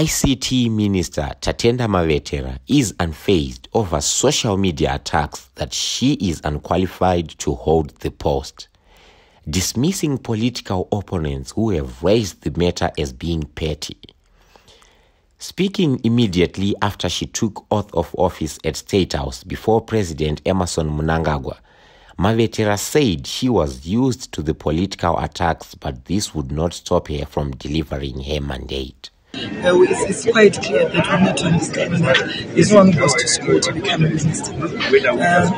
ICT Minister Tatenda Mavetera is unfazed over social media attacks that she is unqualified to hold the post, dismissing political opponents who have raised the matter as being petty. Speaking immediately after she took oath of office at State House before President Emmerson Mnangagwa, Mavetera said she was used to the political attacks, but this would not stop her from delivering her mandate. It's quite clear that we need to understand that there's no one who goes to school to become a business.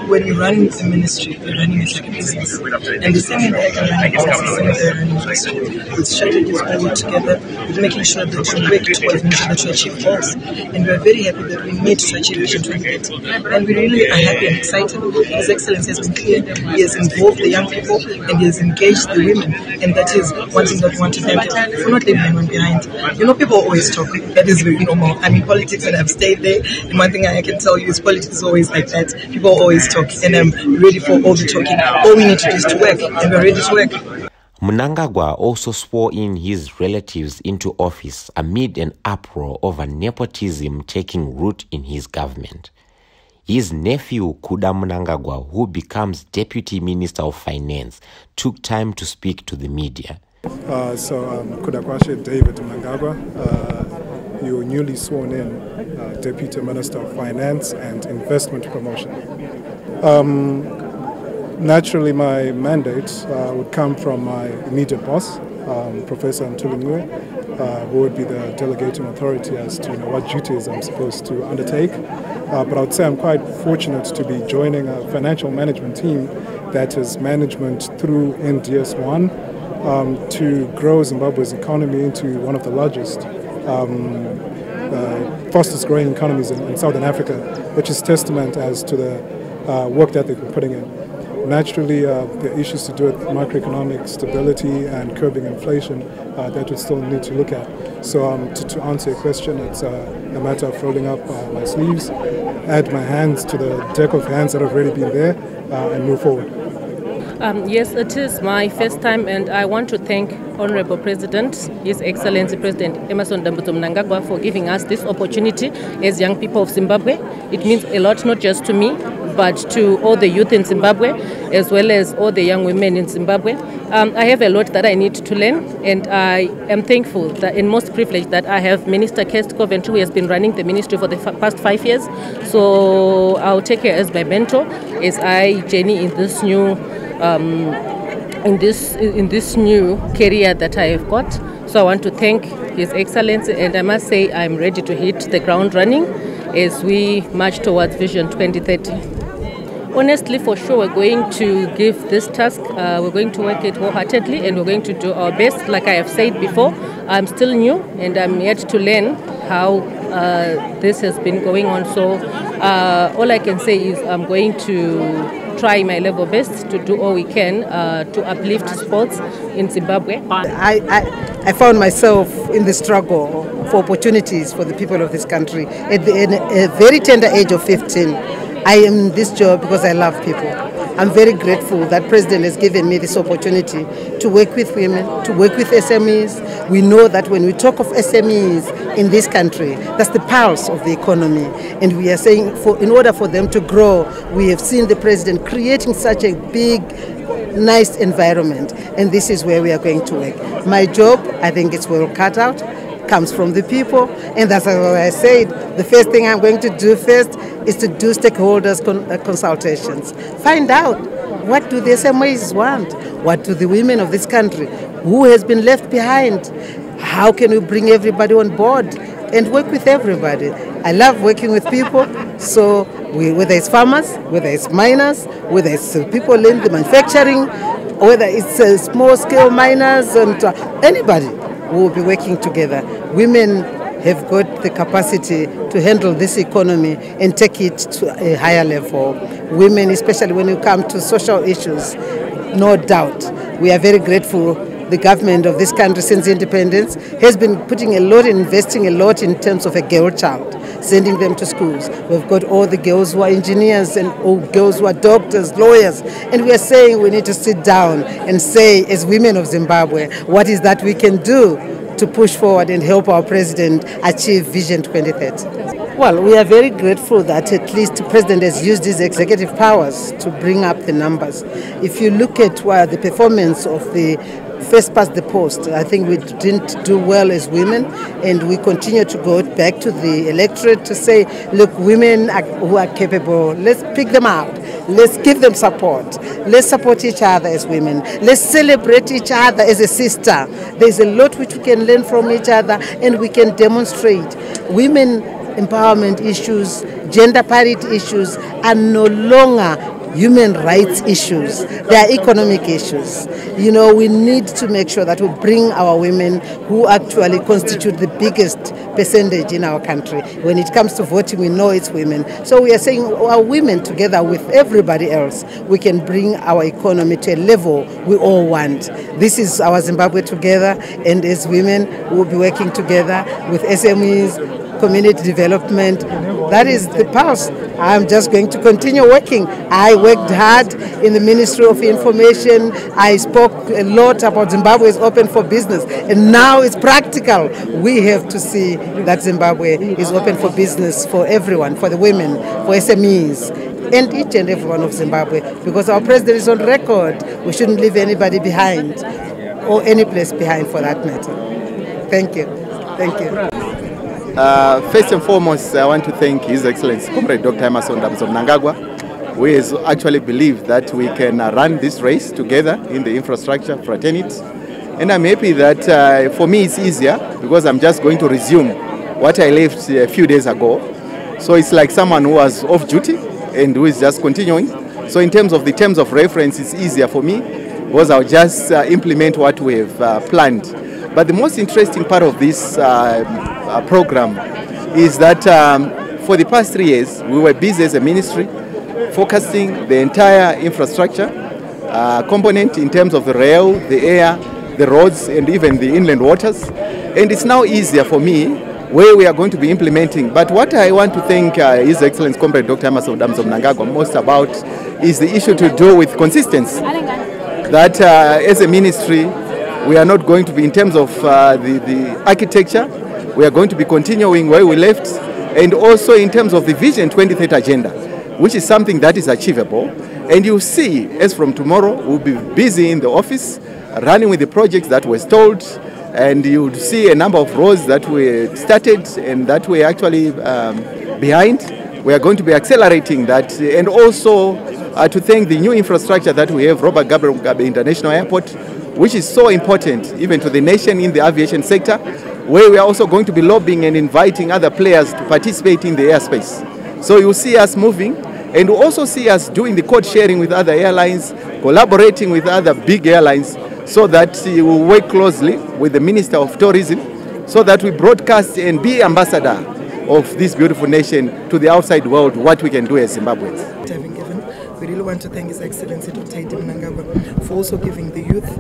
When you're running a ministry, you're running it like a business. And the same way that you're running a business, they're running a school. With strategies all work together, with making sure that you work towards making sure that you achieve goals. And we're very happy that we made to achieve Vision 2030. And we really are happy and excited. His Excellency has been clear. He has involved the young people and he has engaged the women. And that is one thing that we want to thank him for not leaving anyone behind. You know, people always talk. That is very normal. I mean, politics, and I've stayed there. And one thing I can tell you is politics is always like that. People always talk, and I'm ready for all the talking. All we need to do is to work, and we're ready to work. Mnangagwa also swore in his relatives into office amid an uproar over nepotism taking root in his government. His nephew, Kuda Mnangagwa, who becomes Deputy Minister of Finance, took time to speak to the media. Kudakwashe David Mnangagwa, you were newly sworn in Deputy Minister of Finance and Investment Promotion. Naturally, my mandate would come from my immediate boss, Professor Ntulungwe, who would be the delegating authority as to what duties I'm supposed to undertake. But I would say I'm quite fortunate to be joining a financial management team that is management through NDS1, to grow Zimbabwe's economy into one of the largest, fastest growing economies in Southern Africa, which is testament as to the work that they've been putting in. Naturally, the issues to do with macroeconomic stability and curbing inflation that we still need to look at. So to answer your question, it's a matter of rolling up my sleeves, add my hands to the deck of hands that have already been there, and move forward. Yes, it is my first time, and I want to thank Honorable President, His Excellency President Emmerson Mnangagwa, for giving us this opportunity as young people of Zimbabwe. It means a lot, not just to me, but to all the youth in Zimbabwe, as well as all the young women in Zimbabwe. I have a lot that I need to learn, and I am thankful that, and most privileged that I have Minister Kirst Coventry, who has been running the ministry for the past 5 years. So I'll take her as my mentor as I journey in this new in this new career that I have got. So I want to thank His Excellency, and I must say I'm ready to hit the ground running as we march towards Vision 2030. Honestly, for sure, we're going to give this task, we're going to work it wholeheartedly, and we're going to do our best. Like I have said before, I'm still new and I'm yet to learn how this has been going on. So all I can say is I'm going to try my level best to do all we can to uplift sports in Zimbabwe. I found myself in the struggle for opportunities for the people of this country at a very tender age of 15. I am in this job because I love people. I'm very grateful that President has given me this opportunity to work with women, to work with SMEs. We know that when we talk of SMEs in this country, that's the pulse of the economy. And we are saying in order for them to grow, we have seen the President creating such a big, nice environment. And this is where we are going to work. My job, I think it's well cut out, comes from the people. And that's why I said the first thing I'm going to do first is to do stakeholders consultations. Find out, what do the SMEs want? What do the women of this country? Who has been left behind? How can we bring everybody on board and work with everybody? I love working with people, so whether it's farmers, whether it's miners, whether it's people in the manufacturing, whether it's small-scale miners, and anybody, we will be working together. Women have got the capacity to handle this economy and take it to a higher level. Women, especially when you come to social issues, no doubt. We are very grateful. The government of this country since independence has been putting a lot, investing a lot in terms of a girl child, sending them to schools. We've got all the girls who are engineers and all girls who are doctors, lawyers, and we are saying we need to sit down and say, as women of Zimbabwe, what is that we can do to push forward and help our president achieve Vision 2030. Well, we are very grateful that at least the president has used his executive powers to bring up the numbers. If you look at the performance of the first past the post, I think we didn't do well as women, and we continue to go back to the electorate to say, look, women who are capable, let's pick them out, let's give them support, let's support each other as women, let's celebrate each other as a sister. There's a lot which we can learn from each other, and we can demonstrate. Women empowerment issues, gender parity issues are no longer human rights issues. They are economic issues. You know, we need to make sure that we bring our women who actually constitute the biggest percentage in our country. When it comes to voting, we know it's women. So we are saying our women together with everybody else, we can bring our economy to a level we all want. This is our Zimbabwe together, and as women, we'll be working together with SMEs, community development. That is the pulse. I'm just going to continue working. I worked hard in the Ministry of Information. I spoke a lot about Zimbabwe is open for business, and now it's practical. We have to see that Zimbabwe is open for business for everyone, for the women, for SMEs, and each and every one of Zimbabwe, because our president is on record. We shouldn't leave anybody behind, or any place behind for that matter. Thank you. Thank you. First and foremost, I want to thank His Excellency Comrade Dr. Emmerson Mnangagwa, who has actually believed that we can run this race together in the infrastructure fraternity. And I'm happy that for me it's easier, because I'm just going to resume what I left a few days ago. So it's like someone who was off duty and who is just continuing. So in terms of the terms of reference, it's easier for me, because I'll just implement what we have planned. But the most interesting part of this program is that for the past 3 years, we were busy as a ministry focusing the entire infrastructure component in terms of the rail, the air, the roads, and even the inland waters. And it's now easier for me where we are going to be implementing. But what I want to thank His Excellency Comrade Dr. Emmerson Mnangagwa most about is the issue to do with consistency. That as a ministry, we are not going to be, in terms of the architecture, we are going to be continuing where we left, and also in terms of the Vision 2030 agenda, which is something that is achievable. And you see, as from tomorrow, we'll be busy in the office, running with the projects that were stalled, and you'll see a number of roads that we started and that we're actually behind. We are going to be accelerating that, and also to thank the new infrastructure that we have, Robert Gabriel Mugabe International Airport, which is so important even to the nation in the aviation sector, where we are also going to be lobbying and inviting other players to participate in the airspace. So you'll see us moving, and you'll also see us doing the code sharing with other airlines, collaborating with other big airlines, so that we will work closely with the Minister of Tourism, so that we broadcast and be ambassador of this beautiful nation to the outside world, what we can do as Zimbabweans. We really want to thank His Excellency Dr. Mnangagwa for also giving the youth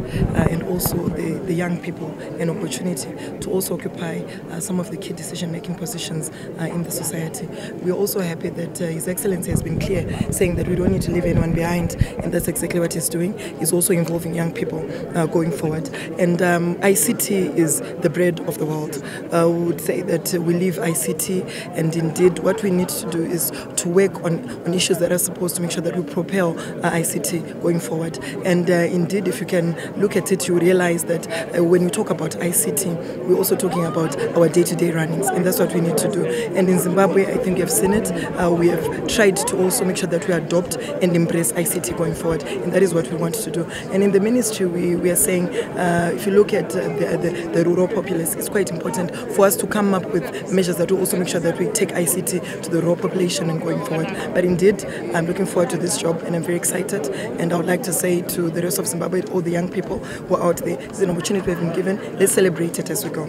and also the young people an opportunity to also occupy some of the key decision-making positions in the society. We are also happy that His Excellency has been clear, saying that we don't need to leave anyone behind, and that's exactly what he's doing. He's also involving young people going forward. And ICT is the bread of the world. We would say that we leave ICT, and indeed what we need to do is to work on issues that are supposed to make sure that we propel ICT going forward. And indeed, if you can look at it, you realize that when we talk about ICT, we're also talking about our day-to-day runnings, and that's what we need to do. And in Zimbabwe, I think you've seen it. We have tried to also make sure that we adopt and embrace ICT going forward, and that is what we want to do. And in the ministry, we are saying, if you look at the rural populace, it's quite important for us to come up with measures that will also make sure that we take ICT to the rural population and going forward. But indeed, I'm looking forward to this job, and I'm very excited. And I would like to say to the rest of Zimbabwe, all the young people who are out there, it's an opportunity we've been given. Let's celebrate it as we go.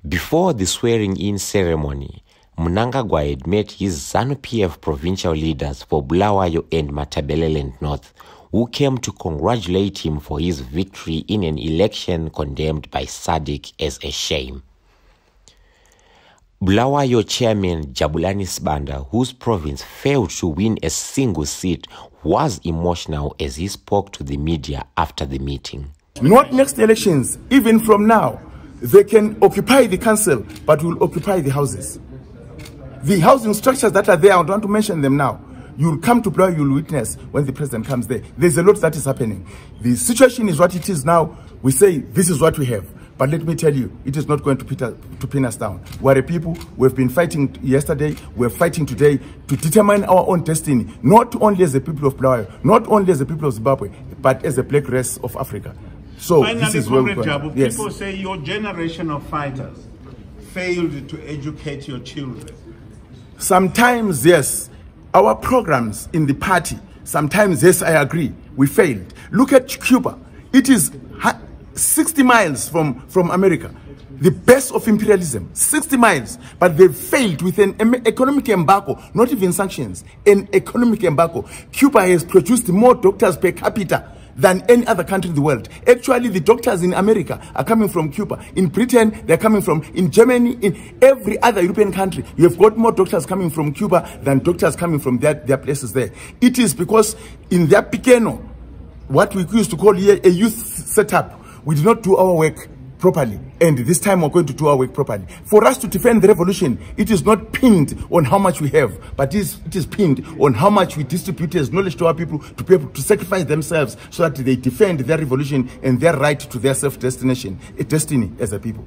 Before the swearing-in ceremony, Mnangagwa had met his ZANU-PF provincial leaders for Bulawayo and Matabeleland North, who came to congratulate him for his victory in an election condemned by SADC as a shame. Bulawayo chairman Jabulani Sibanda, whose province failed to win a single seat, was emotional as he spoke to the media after the meeting. Not next elections, even from now, They can occupy the council, but will occupy the houses. The housing structures that are there, I don't want to mention them now. You'll come to Bulawayo, you'll witness when the president comes there. There's a lot that is happening. The situation is what it is now. We say, this is what we have. But let me tell you, it is not going to pin us down. We're a people, we've been fighting yesterday, we're fighting today to determine our own destiny, not only as the people of Bulawayo, not only as the people of Zimbabwe, but as the black race of Africa. So finally, this is where we're going. Jabu, yes. People say your generation of fighters failed to educate your children. Sometimes, yes. Our programs in the party, sometimes, yes, I agree, we failed. Look at Cuba. It is 60 miles from America. The best of imperialism, 60 miles. But they failed with an economic embargo, not even sanctions, an economic embargo. Cuba has produced more doctors per capita than any other country in the world. Actually, the doctors in America are coming from Cuba. In Britain, they're coming from, in Germany, in every other European country, you have got more doctors coming from Cuba than doctors coming from their places there. It is because in their pequeno, what we used to call here a youth setup, we did not do our work properly. And this time we're going to do our work properly. For us to defend the revolution, it is not pinned on how much we have, but it is pinned on how much we distribute as knowledge to our people to be able to sacrifice themselves so that they defend their revolution and their right to their self-destination, a destiny as a people.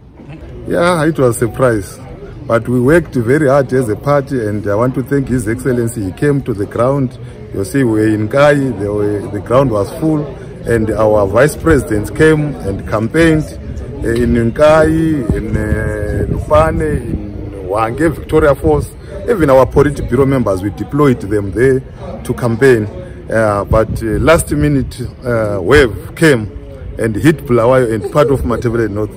Yeah, it was a surprise. But we worked very hard as a party, and I want to thank His Excellency. He came to the ground. You see, we were in Kai, the ground was full, and our vice presidents came and campaigned in Nkai, in Lupane, in Wange, Victoria Falls. Even our Politi Bureau members, we deployed them there to campaign. But last minute wave came and hit Bulawayo and part of Matebele North.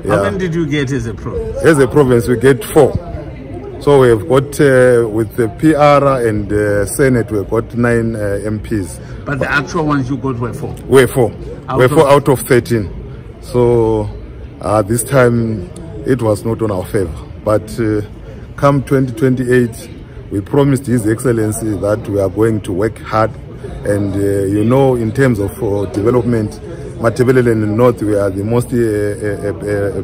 Yeah. How many did you get as a province? As a province, we get 4. So we have got, with the PR and Senate, we've got 9 MPs. But the actual ones you got were 4? We're 4. We're 4 out of 13. So this time it was not on our favor. But come 2028, we promised His Excellency that we are going to work hard. And you know, in terms of development, Matebele and North, we are the most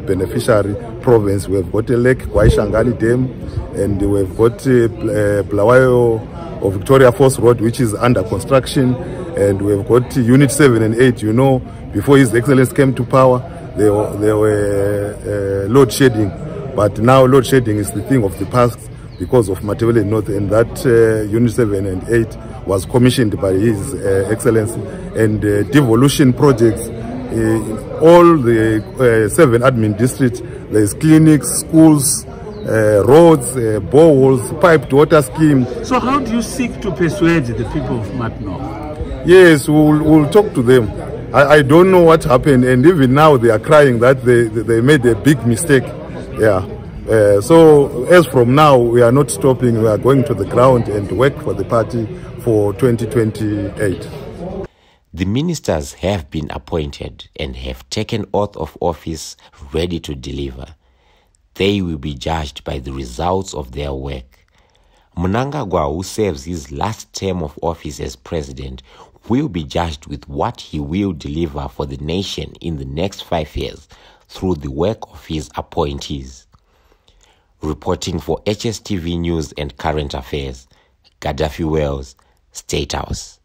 beneficiary province. We have got a lake, Kwaishangali Dam, and we have got Bulawayo or Victoria Falls Road, which is under construction, and we have got Unit 7 and 8. You know, before His Excellency came to power, there were load shedding, but now load shedding is the thing of the past because of Matebele North, and that Unit 7 and 8 was commissioned by His Excellency, and devolution projects in all the 7 admin districts. There's clinics, schools, roads, boreholes, piped water scheme. So how do you seek to persuade the people of Mat North? Yes, we'll talk to them. I don't know what happened, and even now they are crying that they made a big mistake. Yeah. So as from now, we are not stopping. We are going to the ground and work for the party for 2028. The ministers have been appointed and have taken oath of office ready to deliver. They will be judged by the results of their work. Mnangagwa, who serves his last term of office as president, will be judged with what he will deliver for the nation in the next 5 years through the work of his appointees. Reporting for HSTV News and Current Affairs, Gaddafi Wells, State House.